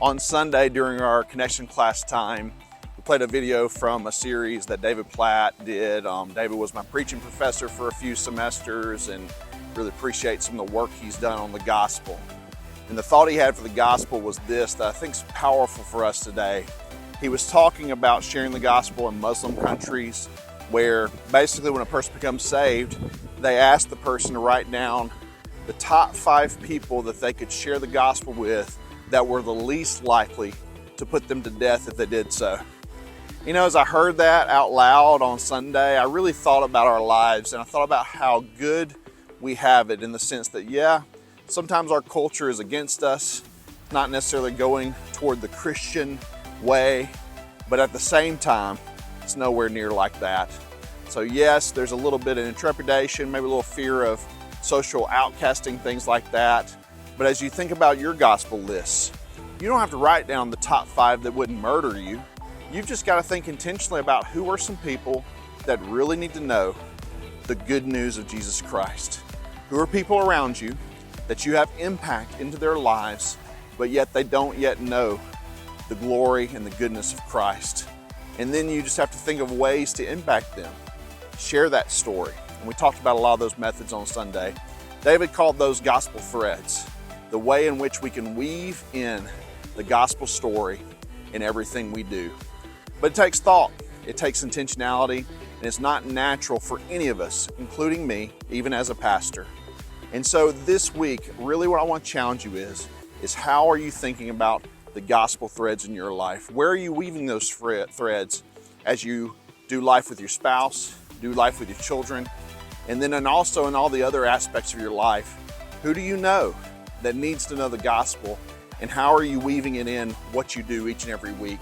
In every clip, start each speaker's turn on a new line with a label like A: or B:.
A: On Sunday during our connection class time, we played a video from a series that David Platt did. David was my preaching professor for a few semesters and really appreciate some of the work he's done on the gospel. And the thought he had for the gospel was this that I think is powerful for us today. He was talking about sharing the gospel in Muslim countries where basically when a person becomes saved, they ask the person to write down the top 5 people that they could share the gospel with that were the least likely to put them to death if they did so. You know, as I heard that out loud on Sunday, I really thought about our lives and I thought about how good we have it in the sense that, yeah, sometimes our culture is against us, not necessarily going toward the Christian way, but at the same time, it's nowhere near like that. So yes, there's a little bit of trepidation, maybe a little fear of social outcasting, things like that. But as you think about your gospel lists, you don't have to write down the top 5 that wouldn't murder you. You've just got to think intentionally about who are some people that really need to know the good news of Jesus Christ. Who are people around you that you have impact into their lives, but yet they don't yet know the glory and the goodness of Christ. And then you just have to think of ways to impact them. Share that story. And we talked about a lot of those methods on Sunday. David called those gospel threads, the way in which we can weave in the gospel story in everything we do. But it takes thought, it takes intentionality, and it's not natural for any of us, including me, even as a pastor. And so this week, really what I want to challenge you is how are you thinking about the gospel threads in your life? Where are you weaving those threads as you do life with your spouse, do life with your children, and then also in all the other aspects of your life? Who do you know that needs to know the gospel, and how are you weaving it in what you do each and every week?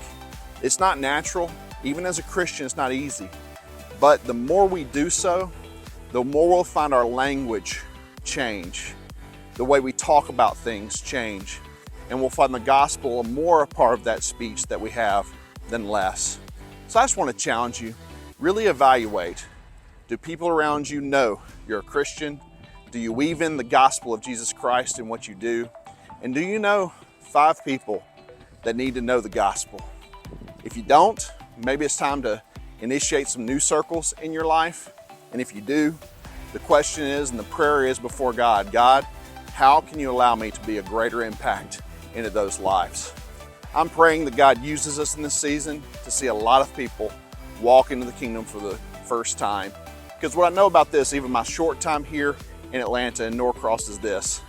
A: It's not natural. Even as a Christian, it's not easy. But the more we do so, the more we'll find our language change, the way we talk about things change, and we'll find the gospel more a part of that speech that we have than less. So I just want to challenge you, really evaluate. Do people around you know you're a Christian? Do you weave in the gospel of Jesus Christ in what you do? And do you know 5 people that need to know the gospel? If you don't, maybe it's time to initiate some new circles in your life. And if you do, the question is, and the prayer is before God, God, how can you allow me to be a greater impact into those lives? I'm praying that God uses us in this season to see a lot of people walk into the kingdom for the first time. Because what I know about this, even my short time here in Atlanta and Norcross, is this.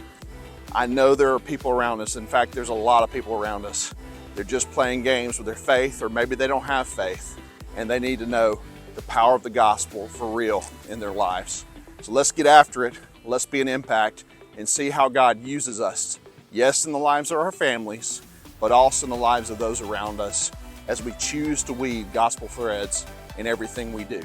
A: I know there are people around us. In fact, there's a lot of people around us. They're just playing games with their faith, or maybe they don't have faith, and they need to know the power of the gospel for real in their lives. So let's get after it. Let's be an impact and see how God uses us. Yes, in the lives of our families, but also in the lives of those around us as we choose to weave gospel threads in everything we do.